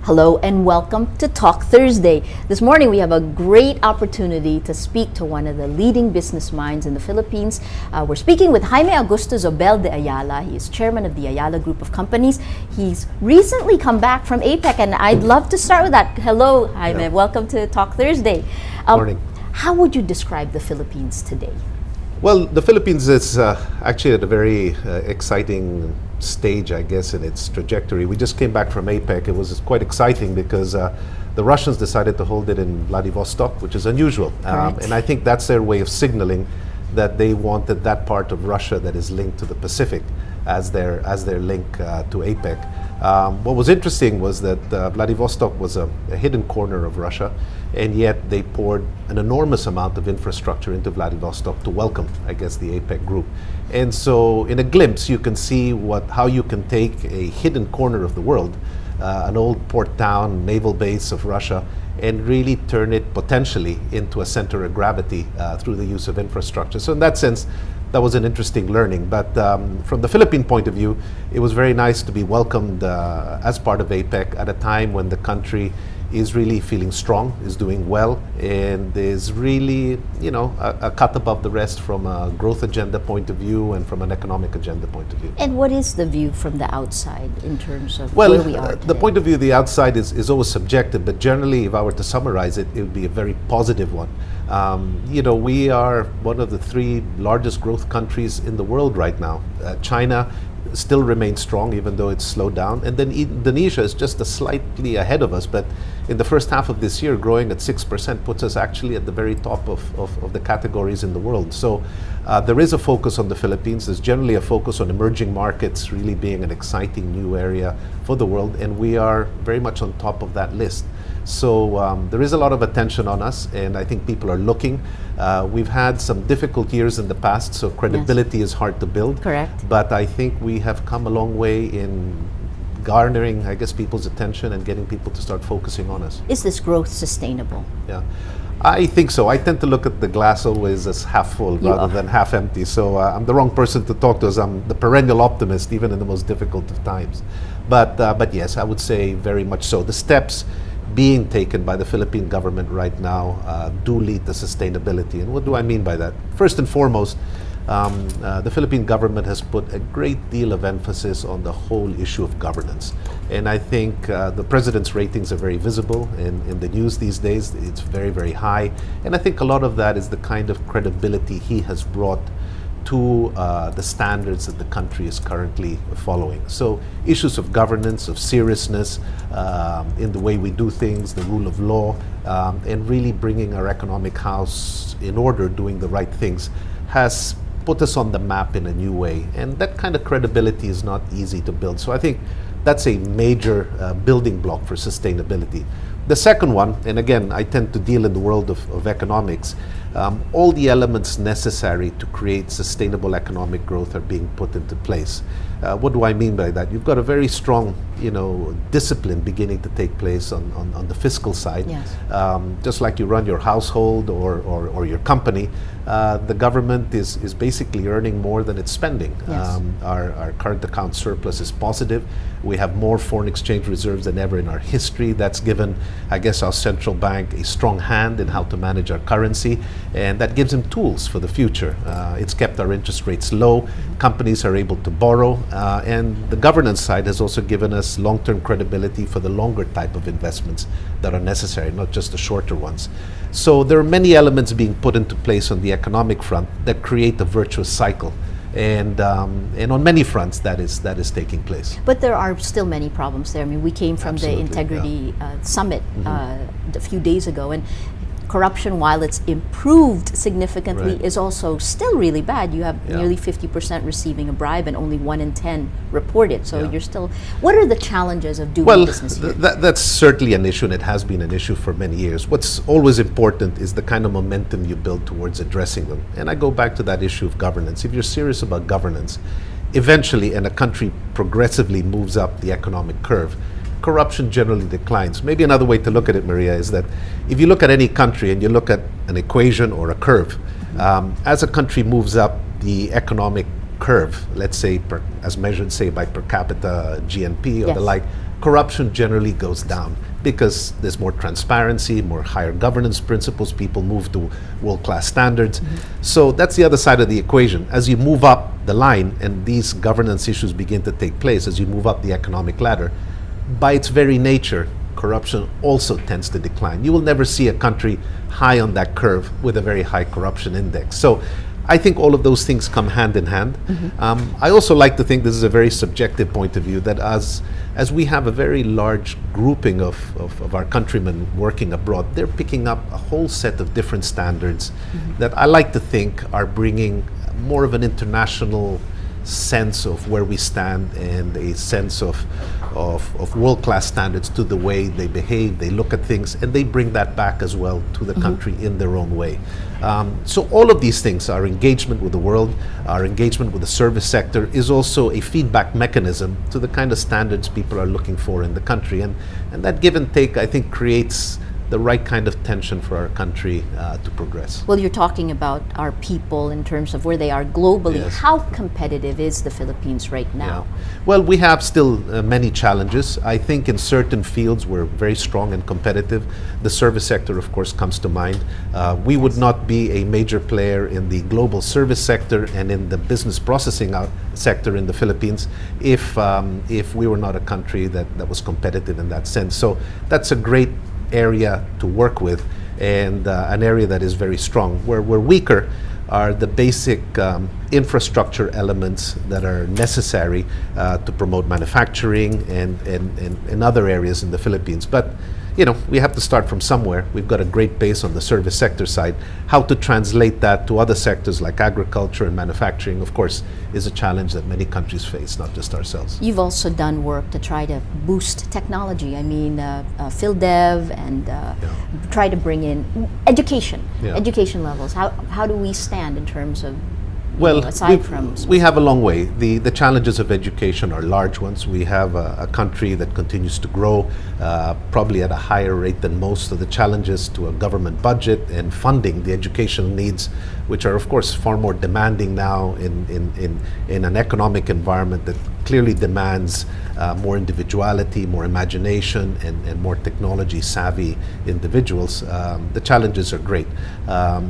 Hello and welcome to Talk Thursday. This morning we have a great opportunity to speak to one of the leading business minds in the Philippines. We're speaking with Jaime Augusto Zobel de Ayala. He is chairman of the Ayala Group of Companies. He's recently come back from APEC, and I'd love to start with that. Hello, Jaime. Yeah. Welcome to Talk Thursday. Morning. How would you describe the Philippines today? Well, the Philippines is actually at a very exciting stage, I guess, in its trajectory. We just came back from APEC. It was quite exciting because the Russians decided to hold it in Vladivostok, which is unusual. And I think that's their way of signaling that they wanted that part of Russia that is linked to the Pacific as their link to APEC. What was interesting was that Vladivostok was a hidden corner of Russia, and yet they poured an enormous amount of infrastructure into Vladivostok to welcome, I guess, the APEC group. And so in a glimpse, you can see how you can take a hidden corner of the world, an old port town, naval base of Russia, and really turn it potentially into a center of gravity through the use of infrastructure. So in that sense, that was an interesting learning. But from the Philippine point of view, it was very nice to be welcomed as part of APEC at a time when the country is really feeling strong, is doing well, and is really, a cut above the rest from a growth agenda point of view and from an economic agenda point of view. And what is the view from the outside in terms of where we are today? The point of view of the outside is always subjective, but generally, if I were to summarize it, it would be a very positive one. We are one of the three largest growth countries in the world right now. China still remains strong, even though it's slowed down. And then Indonesia is just slightly ahead of us, but in the first half of this year, growing at 6% puts us actually at the very top of the categories in the world. So there is a focus on the Philippines. There's generally a focus on emerging markets really being an exciting new area for the world, and we are very much on top of that list. So there is a lot of attention on us, and I think people are looking. We've had some difficult years in the past, so credibility is hard to build. Correct. But I think we have come a long way in garnering, I guess, people's attention and getting people to start focusing on us. Is this growth sustainable? Yeah, I think so. I tend to look at the glass always as half full rather than half empty. So I'm the wrong person to talk to, as I'm the perennial optimist, even in the most difficult of times. But yes, I would say very much so. The steps being taken by the Philippine government right now do lead to sustainability. And what do I mean by that? First and foremost, the Philippine government has put a great deal of emphasis on the whole issue of governance. And I think the president's ratings are very visible in the news these days. It's very, very high. And I think a lot of that is the kind of credibility he has brought to the standards that the country is currently following. So issues of governance, of seriousness in the way we do things, the rule of law, and really bringing our economic house in order, doing the right things, has put us on the map in a new way. And that kind of credibility is not easy to build. So I think that's a major building block for sustainability. The second one, and again, I tend to deal in the world of economics, all the elements necessary to create sustainable economic growth are being put into place. What do I mean by that? You've got a very strong, discipline beginning to take place on the fiscal side. Yes. Just like you run your household or your company, the government is basically earning more than it's spending. Yes. Our current account surplus is positive. We have more foreign exchange reserves than ever in our history. That's given, I guess, our central bank a strong hand in how to manage our currency, and that gives them tools for the future. It's kept our interest rates low. Companies are able to borrow, and the governance side has also given us long-term credibility for the longer type of investments that are necessary, not just the shorter ones. So there are many elements being put into place on the economic front that create a virtuous cycle. And on many fronts that is taking place. But there are still many problems there. I mean, we came from Absolutely, the Integrity Summit a few days ago, and corruption, while it's improved significantly, Right. is also still really bad. You have nearly 50% receiving a bribe, and only 1 in 10 report it. So you're still. What are the challenges of doing business here? That's certainly an issue, and it has been an issue for many years. What's always important is the kind of momentum you build towards addressing them. And I go back to that issue of governance. If you're serious about governance, eventually, and a country progressively moves up the economic curve, corruption generally declines. Maybe another way to look at it, Maria, is that if you look at any country and you look at an equation or a curve, as a country moves up the economic curve, let's say as measured, say, by per capita GNP or the like, corruption generally goes down because there's more transparency, more higher governance principles, people move to world-class standards. So that's the other side of the equation. As you move up the line and these governance issues begin to take place, as you move up the economic ladder, by its very nature, corruption also tends to decline. You will never see a country high on that curve with a very high corruption index. So I think all of those things come hand in hand. I also like to think, this is a very subjective point of view, that as we have a very large grouping of our countrymen working abroad, they're picking up a whole set of different standards that I like to think are bringing more of an international sense of where we stand and a sense of world-class standards to the way they behave, they look at things, and they bring that back as well to the country in their own way. So all of these things, our engagement with the world, our engagement with the service sector, is also a feedback mechanism to the kind of standards people are looking for in the country. And that give and take, I think, creates the right kind of tension for our country to progress. Well, you're talking about our people in terms of where they are globally. Yes. How competitive is the Philippines right now? Well, we have still many challenges. I think in certain fields we're very strong and competitive. The service sector, of course, comes to mind. We would not be a major player in the global service sector and in the business processing sector in the Philippines if we were not a country that was competitive in that sense. So that's a great area to work with, and an area that is very strong. Where we're weaker are the basic infrastructure elements that are necessary to promote manufacturing and in other areas in the Philippines. But you know, we have to start from somewhere. We've got a great base on the service sector side. How to translate that to other sectors like agriculture and manufacturing, of course, is a challenge that many countries face, not just ourselves. You've also done work to try to boost technology. I mean, PhilDev, and try to bring in education levels. How do we stand in terms of, well, aside from we have a long way. The challenges of education are large ones. We have a country that continues to grow, probably at a higher rate than most. So the challenges to a government budget and funding the educational needs, which are of course far more demanding now in an economic environment that clearly demands more individuality, more imagination, and more technology savvy individuals. The challenges are great.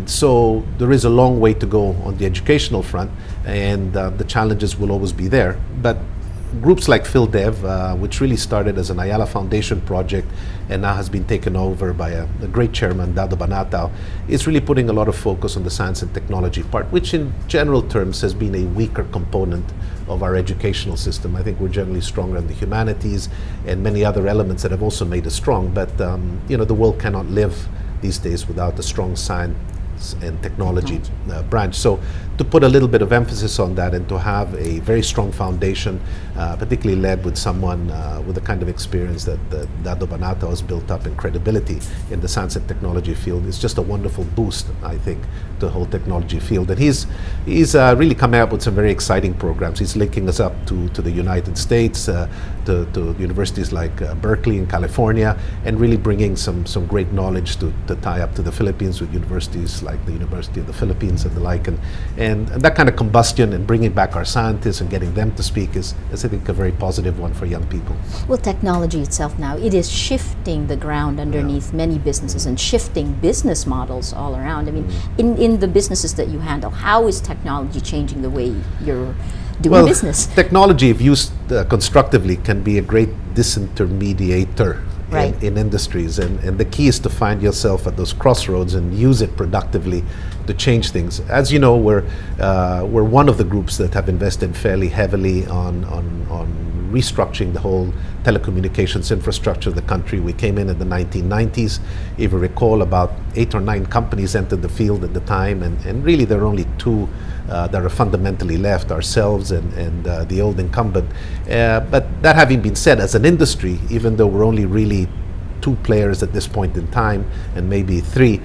So there is a long way to go on the educational front, and the challenges will always be there. But groups like PhilDev, which really started as an Ayala Foundation project and now has been taken over by a great chairman, Dado Banatao, is really putting a lot of focus on the science and technology part, which in general terms has been a weaker component of our educational system. I think we're generally stronger in the humanities and many other elements that have also made us strong. But you know, the world cannot live these days without a strong science and technology branch. So to put a little bit of emphasis on that and to have a very strong foundation, particularly led with someone with the kind of experience that Dado Banatao has built up and credibility in the science and technology field, is just a wonderful boost, I think, to the whole technology field. And he's really coming up with some very exciting programs. He's linking us up to the United States, to universities like Berkeley in California, and really bringing some great knowledge to tie up to the Philippines with universities like the University of the Philippines and the like. And that kind of combustion and bringing back our scientists and getting them to speak is I think, a very positive one for young people. Well, technology itself now, it is shifting the ground underneath many businesses and shifting business models all around. I mean, in the businesses that you handle, how is technology changing the way you're doing business? Technology, if used constructively, can be a great disintermediator in industries, and the key is to find yourself at those crossroads and use it productively to change things. As you know, we're one of the groups that have invested fairly heavily on restructuring the whole telecommunications infrastructure of the country. We came in the 1990s. If you recall, about 8 or 9 companies entered the field at the time, and really there are only 2 that are fundamentally left, ourselves and the old incumbent. But that having been said, as an industry, even though we're only really 2 players at this point in time, and maybe 3,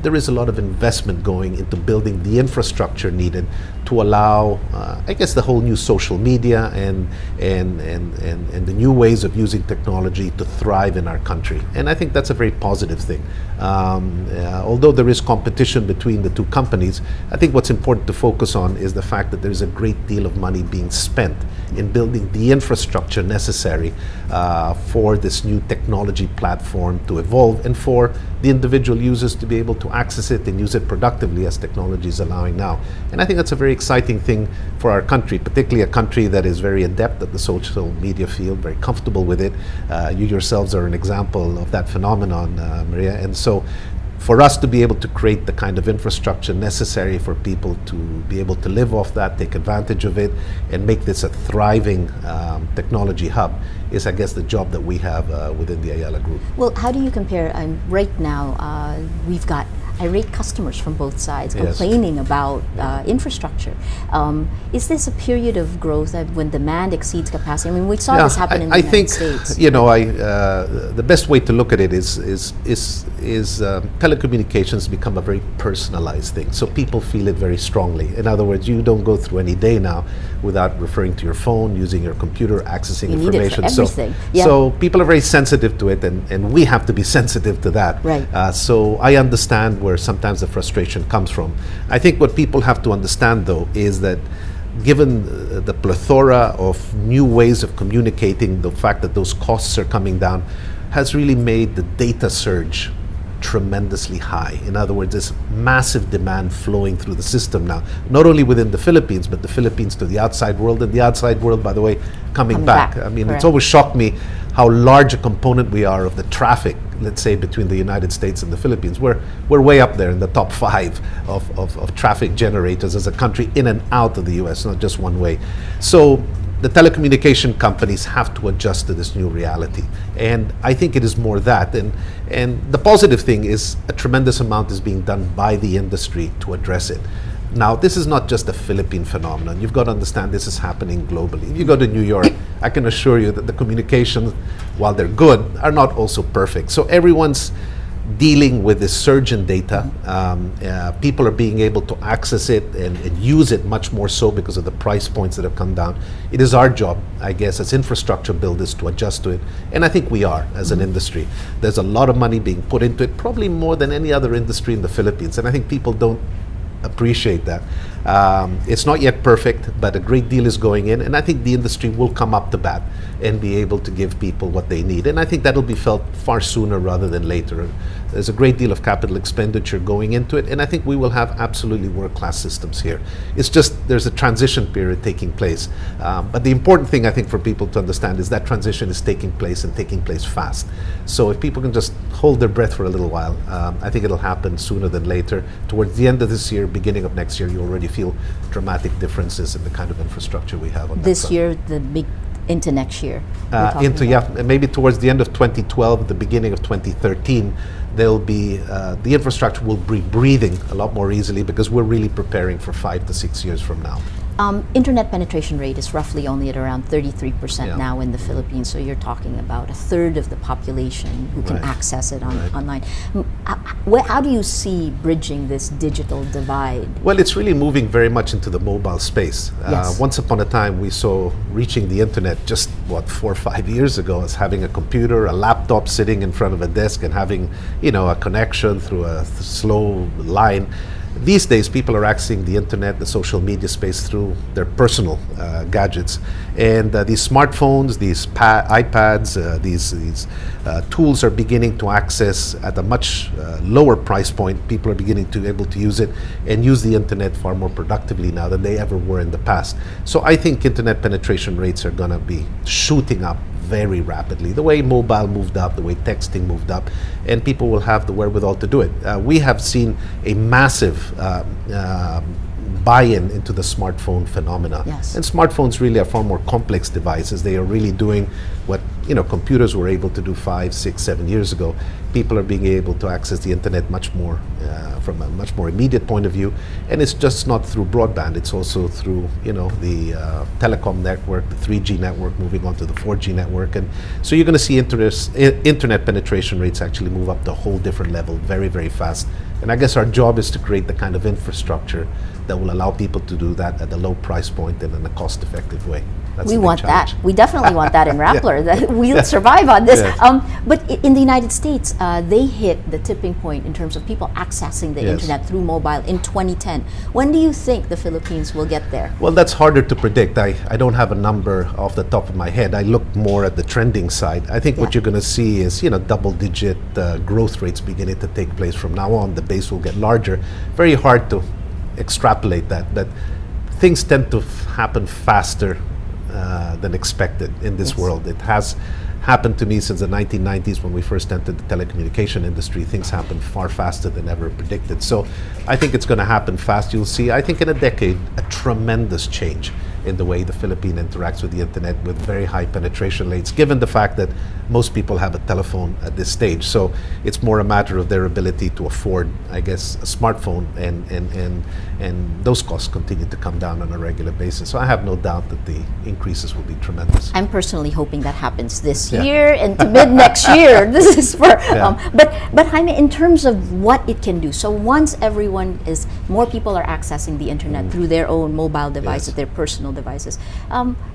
there is a lot of investment going into building the infrastructure needed to allow, I guess, the whole new social media and the new ways of using technology to thrive in our country. And I think that's a very positive thing. Although there is competition between the two companies, I think what's important to focus on is the fact that there's a great deal of money being spent in building the infrastructure necessary for this new technology platform to evolve, and for the individual users to be able to access it and use it productively as technology is allowing now. And I think that's a very exciting thing for our country, particularly a country that is very adept at the social media field, very comfortable with it. You yourselves are an example of that phenomenon, Maria. And so for us to be able to create the kind of infrastructure necessary for people to be able to live off that, take advantage of it, and make this a thriving technology hub is, I guess, the job that we have within the Ayala Group. Well, how do you compare? Right now, we've got irate customers from both sides complaining about infrastructure. Is this a period of growth when demand exceeds capacity? I mean, we saw this happen in the United States. You know, the best way to look at it is telecommunications become a very personalized thing. So people feel it very strongly. In other words, you don't go through any day now without referring to your phone, using your computer, accessing you information. Need it for everything. So people are very sensitive to it, and we have to be sensitive to that. Right. So I understand where sometimes the frustration comes from. I think what people have to understand, though, is that given the plethora of new ways of communicating, the fact that those costs are coming down has really made the data surge tremendously high. In other words, there's massive demand flowing through the system now, not only within the Philippines, but the Philippines to the outside world, and the outside world, by the way, coming back. I mean, It's always shocked me how large a component we are of the traffic, let's say, between the United States and the Philippines. We're way up there in the top 5 of traffic generators as a country in and out of the US, not just one way. So the telecommunication companies have to adjust to this new reality. And I think it is more that. And the positive thing is a tremendous amount is being done by the industry to address it. Now, this is not just a Philippine phenomenon. You've got to understand this is happening globally. If you go to New York, I can assure you that the communications, while they're good, are not also perfect. So everyone's dealing with this surge in data. People are being able to access it and use it much more so because of the price points that have come down. It is our job, I guess, as infrastructure builders to adjust to it. And I think we are as an industry. There's a lot of money being put into it, probably more than any other industry in the Philippines. And I think people don't appreciate that. It's not yet perfect, but a great deal is going in, and I think the industry will come up to bat and be able to give people what they need. And I think that'll be felt far sooner rather than later. There's a great deal of capital expenditure going into it, and I think we will have absolutely world-class systems here. It's just there's a transition period taking place. But the important thing, I think, for people to understand is that transition is taking place and taking place fast. So if people can just hold their breath for a little while, I think it'll happen sooner than later. Towards the end of this year, beginning of next year, you already feel dramatic differences in the kind of infrastructure we have on this year, the big into next year. Maybe towards the end of 2012, the beginning of 2013, there'll be the infrastructure will be breathing a lot more easily because we're really preparing for 5 to 6 years from now. Internet penetration rate is roughly only at around 33% now in the Philippines, so you're talking about a third of the population who can access it online. How do you see bridging this digital divide? Well, it's really moving very much into the mobile space. Once upon a time, we saw reaching the internet just, 4 or 5 years ago as having a computer, a laptop sitting in front of a desk and having, a connection through a slow line. These days, people are accessing the internet, the social media space through their personal gadgets. And these smartphones, these iPads, these tools are beginning to access at a much lower price point. People are beginning to be able to use it and use the internet far more productively now than they ever were in the past. So I think internet penetration rates are going to be shooting up very rapidly. The way mobile moved up, the way texting moved up, and people will have the wherewithal to do it. We have seen a massive buy-in into the smartphone phenomena. And smartphones really are far more complex devices. They are really doing what computers were able to do 5, 6, 7 years ago. People are being able to access the internet much more from a much more immediate point of view, and it's just not through broadband. It's also through the telecom network, the 3G network, moving on to the 4G network, and so you're going to see internet penetration rates actually move up to a whole different level very, very fast. And I guess our job is to create the kind of infrastructure that will allow people to do that at a low price point and in a cost-effective way. That's we the big want challenge. that. We definitely want that in Rappler, Yeah. that we'll survive on this. Yes. But in the United States, they hit the tipping point in terms of people accessing the Yes. internet through mobile in 2010. When do you think the Philippines will get there? Well, that's harder to predict. I don't have a number off the top of my head. I look more at the trending side. I think what Yeah. you're going to see is, double-digit growth rates beginning to take place from now on. The base will get larger. Very hard to extrapolate that, but things tend to happen faster than expected in this Yes. world. It has happened to me since the 1990s when we first entered the telecommunication industry. Things happen far faster than ever predicted. So I think it's going to happen fast. You'll see, I think in a decade, a tremendous change in the way the Philippine interacts with the internet with very high penetration rates, given the fact that most people have a telephone at this stage. So it's more a matter of their ability to afford, I guess, a smartphone, and those costs continue to come down on a regular basis. So I have no doubt that the increases will be tremendous. I'm personally hoping that happens this Yeah. year and to mid next year. This is for, Yeah. but Jaime, in terms of what it can do, so once more people are accessing the internet through their own mobile devices, Yes. their personal devices,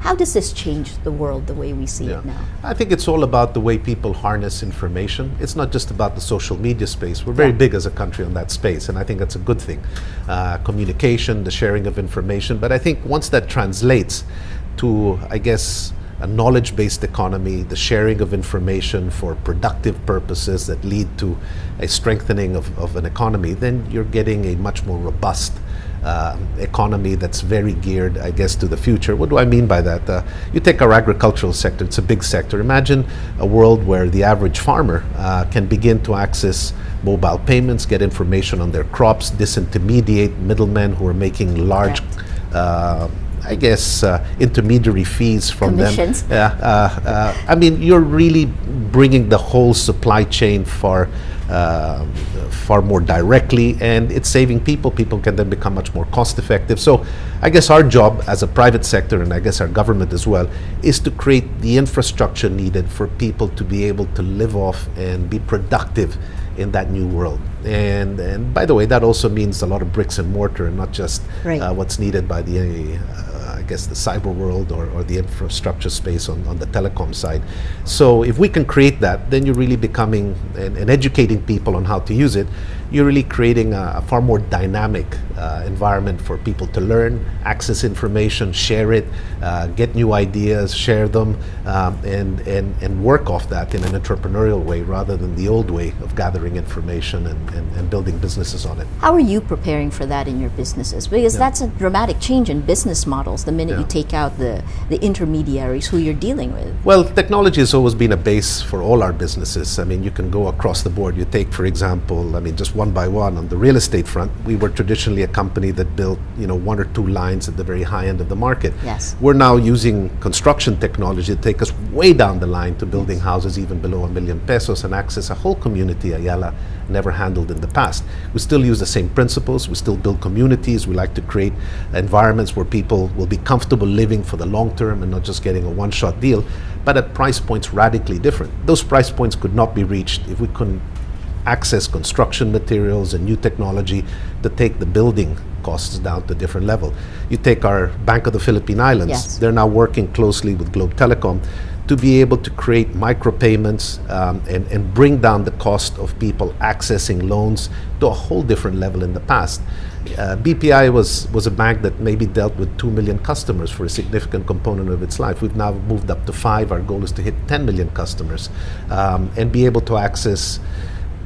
how does this change the world the way we see it now? I think it's all about the way people harness information. It's not just about the social media space. We're very big as a country on that space, and I think that's a good thing. Communication, the sharing of information, but I think once that translates to, I guess, a knowledge-based economy, the sharing of information for productive purposes that lead to a strengthening of an economy, then you're getting a much more robust economy that's very geared, I guess, to the future. What do I mean by that? You take our agricultural sector, it's a big sector. Imagine a world where the average farmer can begin to access mobile payments, get information on their crops, disintermediate middlemen who are making large I guess, intermediary fees from Commissions. them. I mean, you're really bringing the whole supply chain far more directly, and it's saving people. People can then become much more cost effective. So I guess our job as a private sector, and I guess our government as well, is to create the infrastructure needed for people to be able to live off and be productive in that new world. And by the way, that also means a lot of bricks and mortar, and not just what's needed by the I guess the cyber world or the infrastructure space on the telecom side. So if we can create that, then you're really becoming and educating people on how to use it. You're really creating a far more dynamic environment for people to learn, access information, share it, get new ideas, share them, and work off that in an entrepreneurial way rather than the old way of gathering information and building businesses on it. How are you preparing for that in your businesses? Because that's a dramatic change in business models the minute you take out the intermediaries who you're dealing with. Well, technology has always been a base for all our businesses. I mean, you can go across the board. You take, for example, I mean, just one by one, on the real estate front, we were traditionally a company that built, one or two lines at the very high end of the market. Yes. We're now using construction technology to take us way down the line to building houses even below ₱1 million and access a whole community Ayala never handled in the past. We still use the same principles. We still build communities. We like to create environments where people will be comfortable living for the long term and not just getting a one-shot deal, but at price points radically different. Those price points could not be reached if we couldn't access construction materials and new technology to take the building costs down to a different level. You take our Bank of the Philippine Islands. Yes. They're now working closely with Globe Telecom to be able to create micropayments and bring down the cost of people accessing loans to a whole different level in the past. BPI was a bank that maybe dealt with 2 million customers for a significant component of its life. We've now moved up to 5. Our goal is to hit 10 million customers and be able to access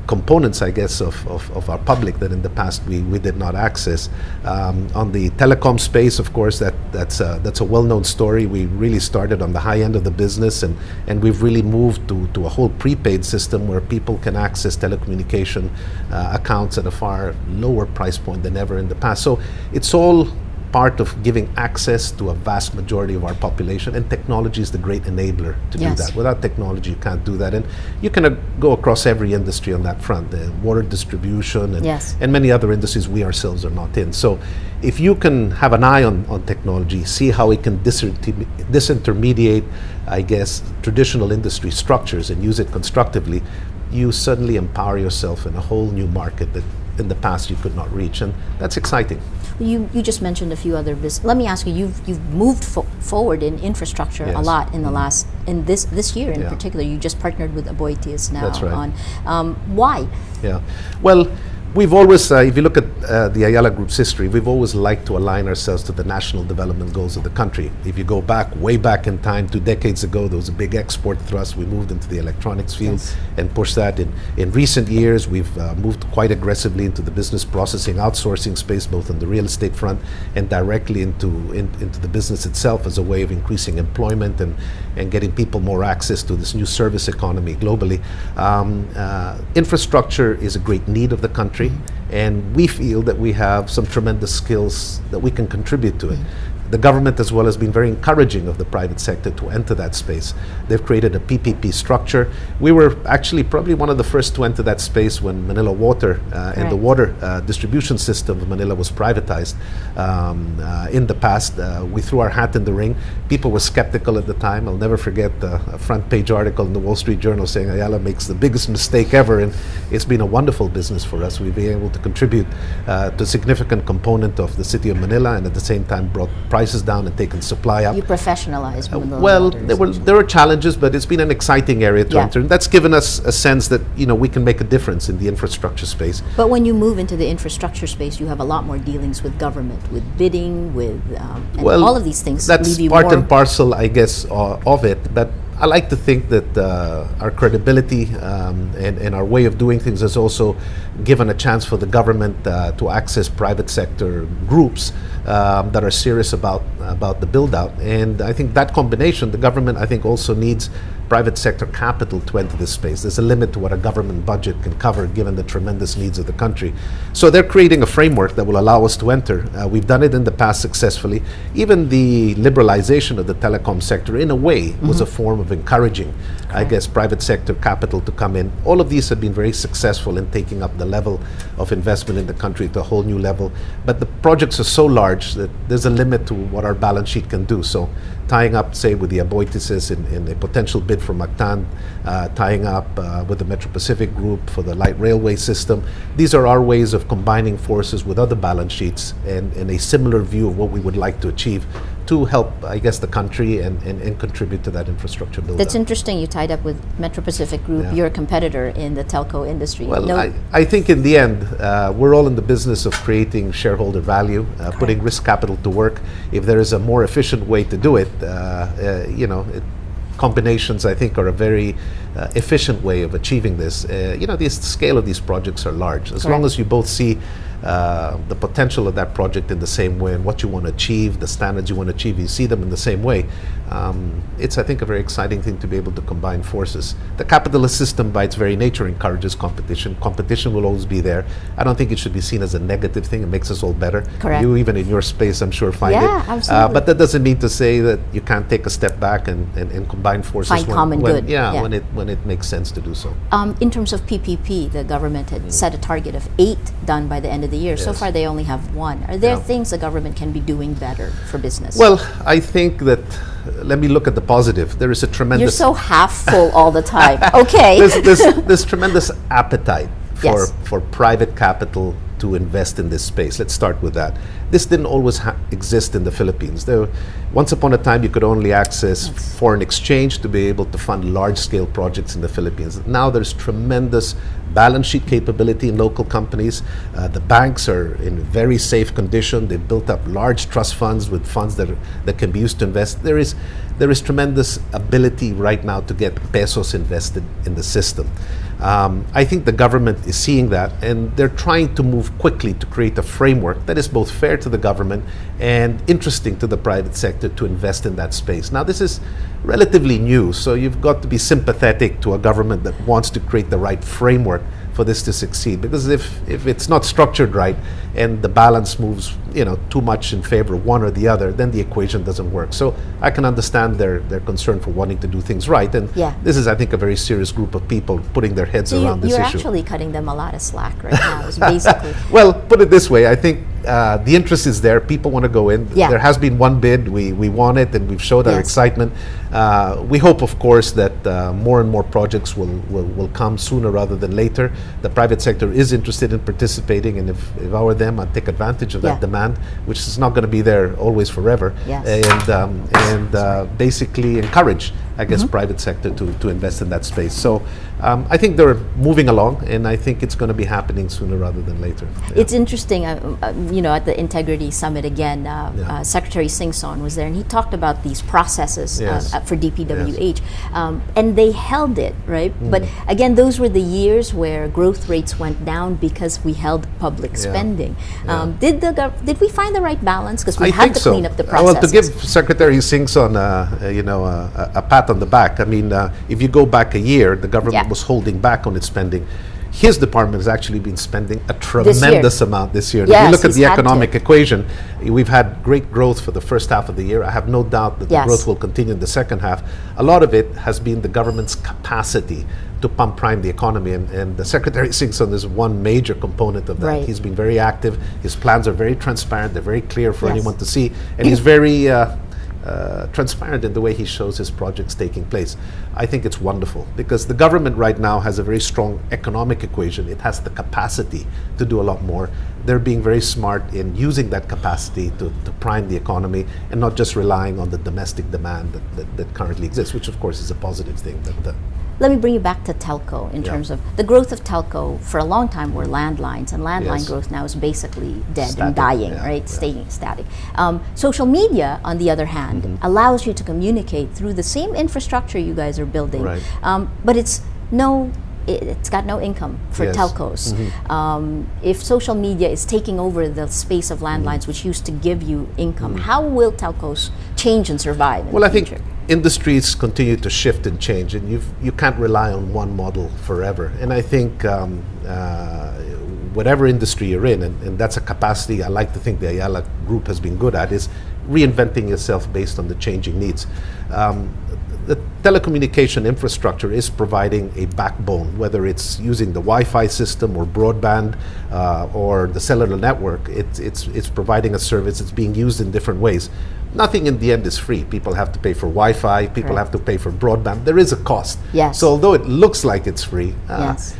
components, I guess, of our public that in the past we did not access. On the telecom space, of course, that's a well-known story. We really started on the high end of the business, and we've really moved to a whole prepaid system where people can access telecommunication accounts at a far lower price point than ever in the past. So it's all part of giving access to a vast majority of our population, and technology is the great enabler to do that. Without technology, you can't do that, and you can go across every industry on that front, the water distribution and many other industries we ourselves are not in. So if you can have an eye on technology, see how it can disintermediate, I guess, traditional industry structures and use it constructively, you suddenly empower yourself in a whole new market that in the past you could not reach, and that's exciting. You just mentioned a few other business. Let me ask you, you've moved forward in infrastructure a lot in the last, in this year in particular. You just partnered with Aboitiz now. That's right. On why? Yeah, well, we've always, if you look at the Ayala Group's history, we've always liked to align ourselves to the national development goals of the country. If you go back, way back in time, 2 decades ago, there was a big export thrust. We moved into the electronics field and pushed that. In recent years, we've moved quite aggressively into the business processing outsourcing space, both on the real estate front and directly into the business itself as a way of increasing employment and getting people more access to this new service economy globally. Infrastructure is a great need of the country, and we feel that we have some tremendous skills that we can contribute to it. The government as well has been very encouraging of the private sector to enter that space. They've created a PPP structure. We were actually probably one of the first to enter that space when Manila Water and the water distribution system of Manila was privatized. In the past, we threw our hat in the ring. People were skeptical at the time. I'll never forget a front page article in the Wall Street Journal saying Ayala makes the biggest mistake ever, and it's been a wonderful business for us. We've been able to contribute to a significant component of the city of Manila, and at the same time brought prices down and taken supply up. You professionalized Manila well, Water, there were challenges, but it's been an exciting area to enter. And that's given us a sense that we can make a difference in the infrastructure space. But when you move into the infrastructure space, you have a lot more dealings with government, with bidding, with and all of these things. That's part and parcel, I guess, of it. But I like to think that our credibility and our way of doing things has also given a chance for the government to access private sector groups that are serious about the build out. And I think that combination, the government, I think, also needs private sector capital to enter this space. There's a limit to what a government budget can cover given the tremendous needs of the country. So they're creating a framework that will allow us to enter. We've done it in the past successfully. Even the liberalization of the telecom sector, in a way, was a form of encouraging, I guess, private sector capital to come in. All of these have been very successful in taking up the level of investment in the country to a whole new level. But the projects are so large that there's a limit to what our balance sheet can do. So tying up, say, with the Aboitices in a potential bid for Mactan, tying up with the Metro Pacific Group for the light railway system. These are our ways of combining forces with other balance sheets and a similar view of what we would like to achieve to help, I guess, the country and contribute to that infrastructure build. That's interesting. You tied up with Metro Pacific Group, your competitor in the telco industry. Well, I think in the end, we're all in the business of creating shareholder value, putting risk capital to work. If there is a more efficient way to do it, combinations, I think, are a very efficient way of achieving this. The scale of these projects are large. As long as you both see the potential of that project in the same way and what you want to achieve, the standards you want to achieve, you see them in the same way. It's, I think, a very exciting thing to be able to combine forces. The capitalist system, by its very nature, encourages competition. Competition will always be there. I don't think it should be seen as a negative thing. It makes us all better. Correct. You, even in your space, I'm sure, find it. Absolutely. But that doesn't mean to say that you can't take a step back and combine forces. Find common good. When it makes sense to do so. In terms of PPP, the government had set a target of 8 done by the end of the year. So far, they only have 1. Are there things the government can be doing better for business? Well, I think that, let me look at the positive. There is a tremendous... You're so half full all the time. Okay. There's tremendous appetite for private capital to invest in this space. Let's start with that. This didn't always exist in the Philippines. Once upon a time, you could only access foreign exchange to be able to fund large-scale projects in the Philippines. Now there's tremendous balance sheet capability in local companies. The banks are in very safe condition. They've built up large trust funds with funds that can be used to invest. There is tremendous ability right now to get pesos invested in the system. I think the government is seeing that, and they're trying to move quickly to create a framework that is both fair to the government and interesting to the private sector to invest in that space. Now, this is relatively new, so you've got to be sympathetic to a government that wants to create the right framework for this to succeed, because if it's not structured right and the balance moves too much in favor of one or the other, then the equation doesn't work. So I can understand their concern for wanting to do things right, and this is, I think, a very serious group of people putting their heads around this issue. You're actually cutting them a lot of slack right now, is basically. Well, put it this way, I think the interest is there. People want to go in. Yeah. There has been one bid. We won it, and we've showed our excitement. We hope, of course, that more and more projects will come sooner rather than later. The private sector is interested in participating, and if I were them, I'd take advantage of that demand, which is not going to be there always forever, and basically encourage, I guess, private sector to invest in that space. So I think they're moving along, and I think it's going to be happening sooner rather than later. It's interesting, at the Integrity Summit again, Secretary Singson was there, and he talked about these processes for DPWH, and they held it, right? But again, those were the years where growth rates went down because we held public spending. Did we find the right balance? Because we had to clean up the processes. Well, to give Secretary Singson, a pat on the back. I mean, if you go back a year, the government was holding back on its spending. His department has actually been spending a tremendous amount this year. If you look at the economic equation, we've had great growth for the first half of the year. I have no doubt that the growth will continue in the second half. A lot of it has been the government's capacity to pump prime the economy, and the Secretary Singson is one major component of that. He's been very active. His plans are very transparent. They're very clear for anyone to see, and he's very transparent in the way he shows his projects taking place. I think it's wonderful because the government right now has a very strong economic equation. It has the capacity to do a lot more. They're being very smart in using that capacity to prime the economy and not just relying on the domestic demand that currently exists, which of course is a positive thing. Let me bring you back to telco in terms of the growth of telco. For a long time were landlines, and landline growth now is basically dead and dying, right? Staying static. Social media, on the other hand, allows you to communicate through the same infrastructure you guys are building, but it's got no income for telcos. If social media is taking over the space of landlines, which used to give you income, how will telcos change and survive in the future? I think industries continue to shift and change, and you can't rely on one model forever. And I think whatever industry you're in, and that's a capacity I like to think the Ayala group has been good at, is reinventing yourself based on the changing needs. The telecommunication infrastructure is providing a backbone, whether it's using the Wi-Fi system or broadband or the cellular network. It's providing a service. It's being used in different ways. Nothing in the end is free. People have to pay for Wi-Fi. People have to pay for broadband. There is a cost. So although it looks like it's free,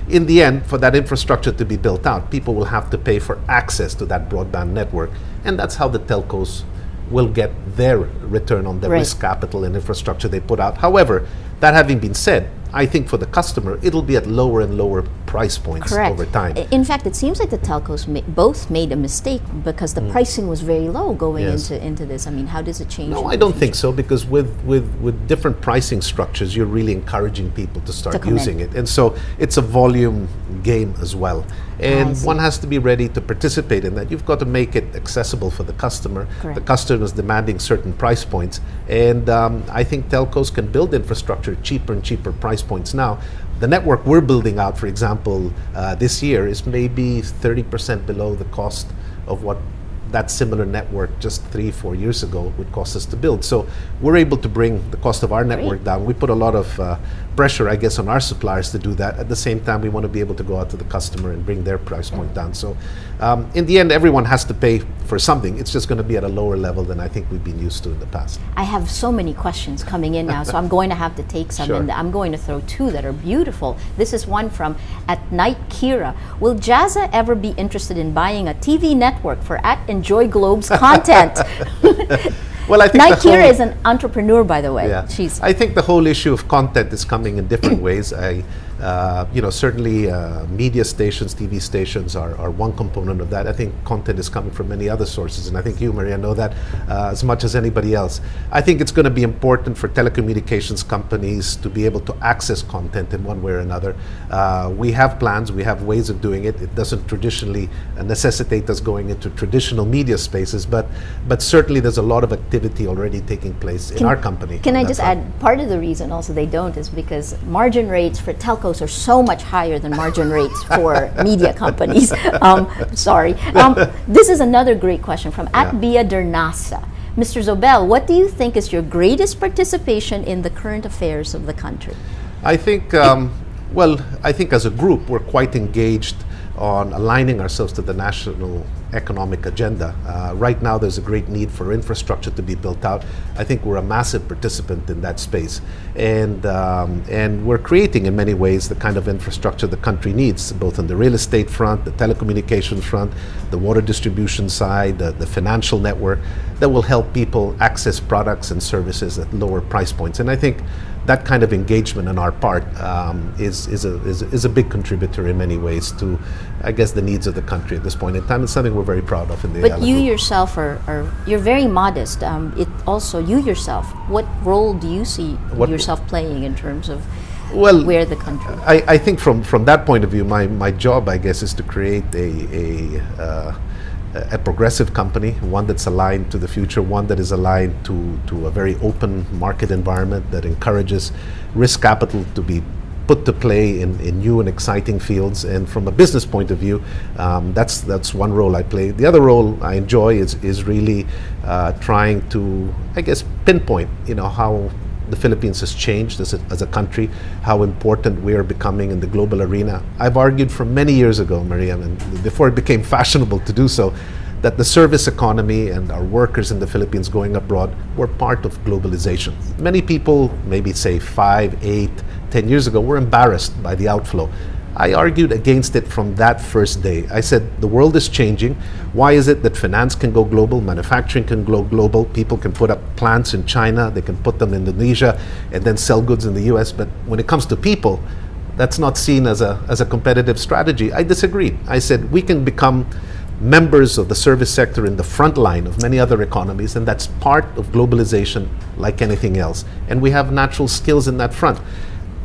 in the end, for that infrastructure to be built out, people will have to pay for access to that broadband network. And that's how the telcos will get their return on the risk capital and infrastructure they put out. However, that having been said, I think for the customer, it'll be at lower and lower price points over time. In fact, it seems like the telcos both made a mistake because the pricing was very low going into this. I mean, how does it change? No, I don't think so, because with different pricing structures, you're really encouraging people to start using it. And so it's a volume game as well. And one has to be ready to participate in that. You've got to make it accessible for the customer. The customer is demanding certain price points. And I think telcos can build infrastructure cheaper and cheaper price points now. The network we're building out, for example, this year is maybe 30% below the cost of what that similar network just 3-4 years ago would cost us to build. So we're able to bring the cost of our network down. We put a lot of pressure, I guess, on our suppliers to do that. At the same time, we want to be able to go out to the customer and bring their price point down. So in the end, everyone has to pay for something. It's just going to be at a lower level than I think we've been used to in the past. I have so many questions coming in now, so I'm going to have to take some, and I'm going to throw two that are beautiful. This is one from At Night Kira. Will Jazza ever be interested in buying a TV network for Enjoy Globe's content? Well, I think Kira is an entrepreneur, by the way. I think the whole issue of content is coming in different ways. Certainly media stations, TV stations are one component of that. I think content is coming from many other sources, and I think you, Maria, know that as much as anybody else. I think it's going to be important for telecommunications companies to be able to access content in one way or another. We have plans, we have ways of doing it. It doesn't traditionally necessitate us going into traditional media spaces, but certainly there's a lot of activity already taking place in our company. Can I just add, part of the reason also they don't is because margin rates for telcos are so much higher than margin rates for media companies. This is another great question from Atbia Dernasa. Mr. Zobel, what do you think is your greatest participation in the current affairs of the country? I think, I think as a group, we're quite engaged on aligning ourselves to the national economic agenda. Right now, there's a great need for infrastructure to be built out. I think we're a massive participant in that space, and we're creating, in many ways, the kind of infrastructure the country needs, both on the real estate front, the telecommunications front, the water distribution side, the financial network, that will help people access products and services at lower price points. And I think that kind of engagement on our part is a big contributor in many ways to, I guess, the needs of the country at this point in time. It's something we're very proud of in the But Ayala you Group. yourself you're very modest. It also, you yourself, what role do you see yourself playing in terms of where the country? I think from that point of view, my job, I guess, is to create a progressive company, one that's aligned to the future, one that is aligned to a very open market environment that encourages risk capital to be put to play in new and exciting fields. And from a business point of view, that's one role I play. The other role I enjoy is really trying to, I guess, pinpoint, how the Philippines has changed as a country, how important we are becoming in the global arena. I've argued from many years ago, Mariam, and before it became fashionable to do so, that the service economy and our workers in the Philippines going abroad were part of globalization. Many people, maybe say 5, 8, 10 years ago, were embarrassed by the outflow. I argued against it from that first day. I said, the world is changing. Why is it that finance can go global, manufacturing can go global, people can put up plants in China, they can put them in Indonesia, and then sell goods in the US, but when it comes to people, that's not seen as a competitive strategy? I disagreed. I said, we can become members of the service sector in the front line of many other economies, and that's part of globalization like anything else. And we have natural skills in that front.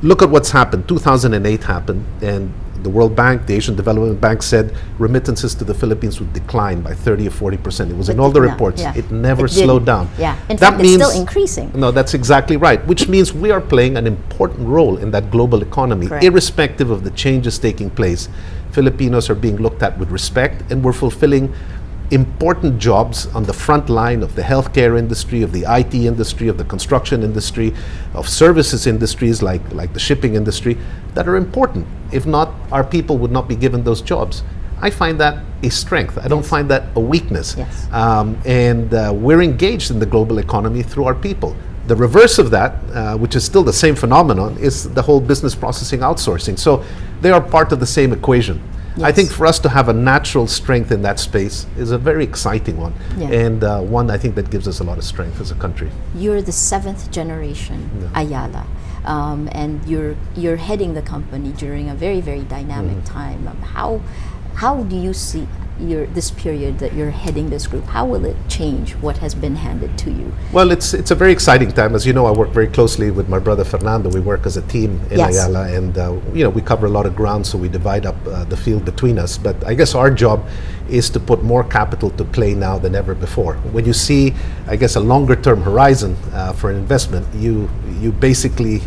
Look at what's happened. 2008 happened, and the World Bank, the Asian Development Bank said remittances to the Philippines would decline by 30 or 40%. It was in all the reports. Yeah. It never slowed down. Yeah. In fact, it's still increasing. No, that's exactly right, which means we are playing an important role in that global economy. Correct. Irrespective of the changes taking place. Filipinos are being looked at with respect, and we're fulfilling important jobs on the front line of the healthcare industry, of the IT industry, of the construction industry, of services industries like the shipping industry that are important. If not, our people would not be given those jobs. I find that a strength. I don't find that a weakness. Yes. And we're engaged in the global economy through our people. The reverse of that, which is still the same phenomenon, is the whole business processing outsourcing. So they are part of the same equation. Yes. I think for us to have a natural strength in that space is a very exciting one, and one I think that gives us a lot of strength as a country. You're the 7th generation Ayala, and you're heading the company during a very, very dynamic time. How do you see this period that you're heading this group? How will it change what has been handed to you? Well, it's a very exciting time. As you know, I work very closely with my brother Fernando. We work as a team in Ayala, and we cover a lot of ground, so we divide up the field between us. But I guess our job is to put more capital to play now than ever before. When you see, I guess, a longer-term horizon for an investment, you basically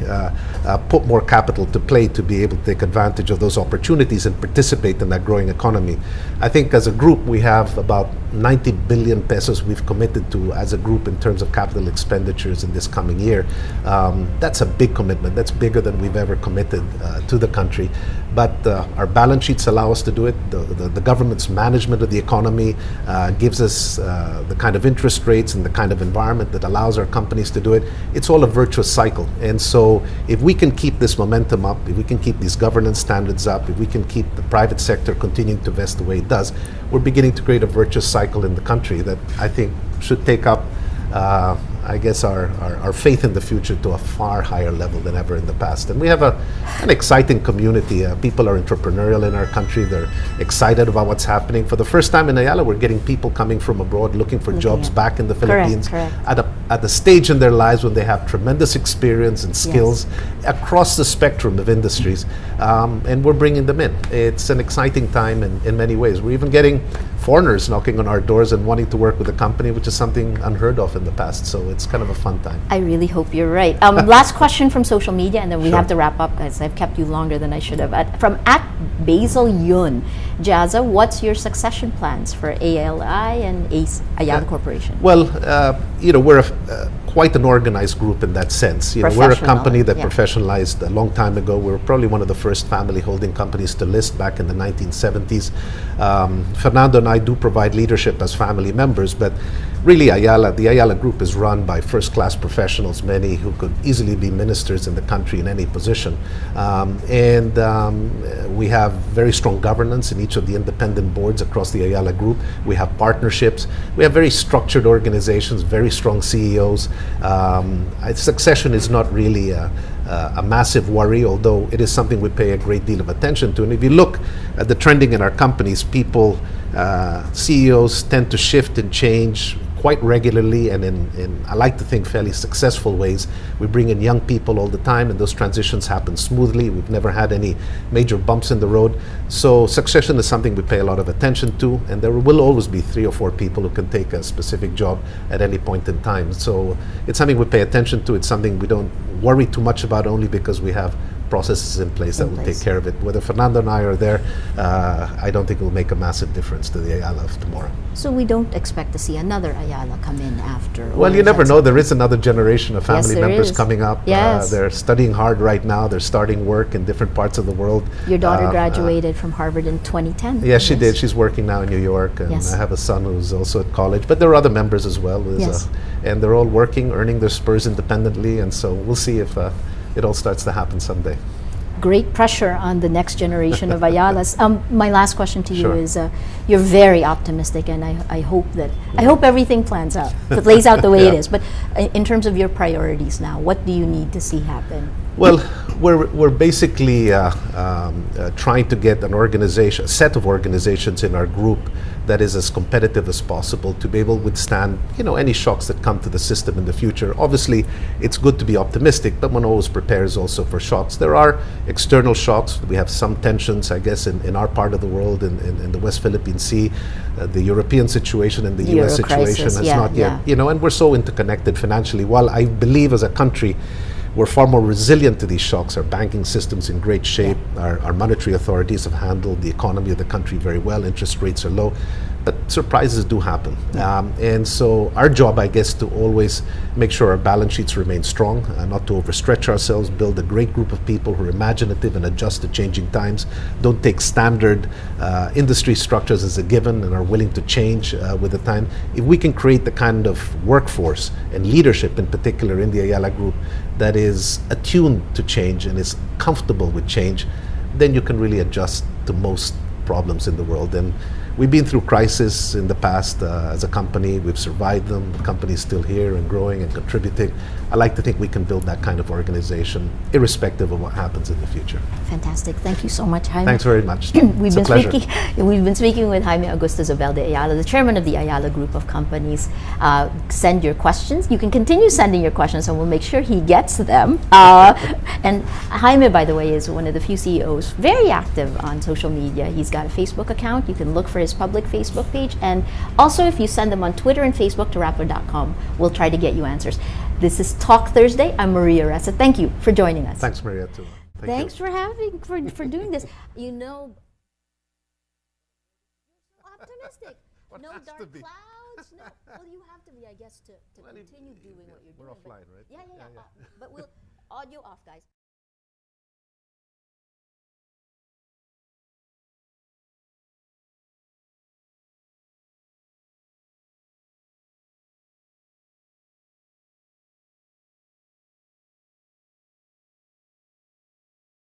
put more capital to play to be able to take advantage of those opportunities and participate in that growing economy. I think as a group, we have about 90 billion pesos we've committed to as a group in terms of capital expenditures in this coming year. That's a big commitment. That's bigger than we've ever committed to the country. But our balance sheets allow us to do it. The government's management of the economy gives us the kind of interest rates and the kind of environment that allows our companies to do it. It's all a virtuous cycle. And so if we can keep this momentum up, if we can keep these governance standards up, if we can keep the private sector continuing to invest the way it does, we're beginning to create a virtuous cycle in the country that I think should take up I guess our faith in the future to a far higher level than ever in the past. And we have an exciting community. People are entrepreneurial in our country. They're excited about what's happening. For the first time in Ayala, we're getting people coming from abroad looking for jobs back in the Philippines at a stage in their lives when they have tremendous experience and skills across the spectrum of industries. And we're bringing them in. It's an exciting time in many ways. We're even getting foreigners knocking on our doors and wanting to work with the company, which is something unheard of in the past. So it's kind of a fun time. I really hope you're right. Last question from social media, and then we have to wrap up because I've kept you longer than I should have. From @Basil Yun, Jazza, what's your succession plans for ALI and Ayala Corporation? Well, we're quite an organized group in that sense. You know, we're a company that yeah. professionalized a long time ago. We were probably one of the first family holding companies to list back in the 1970s. Fernando and I do provide leadership as family members, but really the Ayala group is run by first-class professionals, many who could easily be ministers in the country in any position. We have very strong governance in each of the independent boards across the Ayala group. We have partnerships. We have very structured organizations, very strong CEOs. Succession is not really a massive worry, although it is something we pay a great deal of attention to. And if you look at the trending in our companies, CEOs tend to shift and change quite regularly, and in I like to think fairly successful ways. We bring in young people all the time, and those transitions happen smoothly. We've never had any major bumps in the road. So succession is something we pay a lot of attention to, and there will always be 3 or 4 people who can take a specific job at any point in time. So it's something we pay attention to. It's something we don't worry too much about, only because we have processes in place that will take care of it. Whether Fernando and I are there, I don't think it will make a massive difference to the Ayala of tomorrow. So we don't expect to see another Ayala come in after? Well, you never know. There is another generation of family members coming up. Yes. They're studying hard right now. They're starting work in different parts of the world. Your daughter graduated from Harvard in 2010. Yes, she did. She's working now in New York, and I have a son who's also at college. But there are other members as well. And they're all working, earning their spurs independently, and so we'll see if it all starts to happen someday. Great pressure on the next generation of Ayalas. My last question to you is: you're very optimistic, and I hope everything plans out, it lays out the way it is. But in terms of your priorities now, what do you need to see happen? Well, we're basically trying to get a set of organizations in our group that is as competitive as possible to be able to withstand, any shocks that come to the system in the future. Obviously, it's good to be optimistic, but one always prepares also for shocks. There are external shocks. We have some tensions, I guess, in our part of the world, in the West Philippine Sea. The European situation and the US situation has not yet, and we're so interconnected financially. While I believe as a country, we're far more resilient to these shocks. Our banking system's in great shape. Our monetary authorities have handled the economy of the country very well. Interest rates are low, but surprises do happen. And so our job, I guess, to always make sure our balance sheets remain strong, not to overstretch ourselves, build a great group of people who are imaginative and adjust to changing times, don't take standard industry structures as a given and are willing to change with the time. If we can create the kind of workforce and leadership in particular in the Ayala Group that is attuned to change and is comfortable with change, then you can really adjust to most problems in the world. And we've been through crisis in the past as a company. We've survived them. The company's still here and growing and contributing. I like to think we can build that kind of organization irrespective of what happens in the future. Fantastic. Thank you so much, Jaime. Thanks very much. We've been speaking with Jaime Augusto Zobel de Ayala, the chairman of the Ayala Group of Companies. Send your questions. You can continue sending your questions, and we'll make sure he gets them. And Jaime, by the way, is one of the few CEOs very active on social media. He's got a Facebook account. You can look for his public Facebook page, and also if you send them on Twitter and Facebook to Rappler.com, we'll try to get you answers. This is Talk Thursday. I'm Maria Ressa. Thank you for joining us. Thanks, Maria, too. Thanks for doing this. Optimistic. No dark clouds. No. Well, you have to be, I guess, to continue doing what you're doing. We're offline, right? Yeah. But we'll audio off, guys.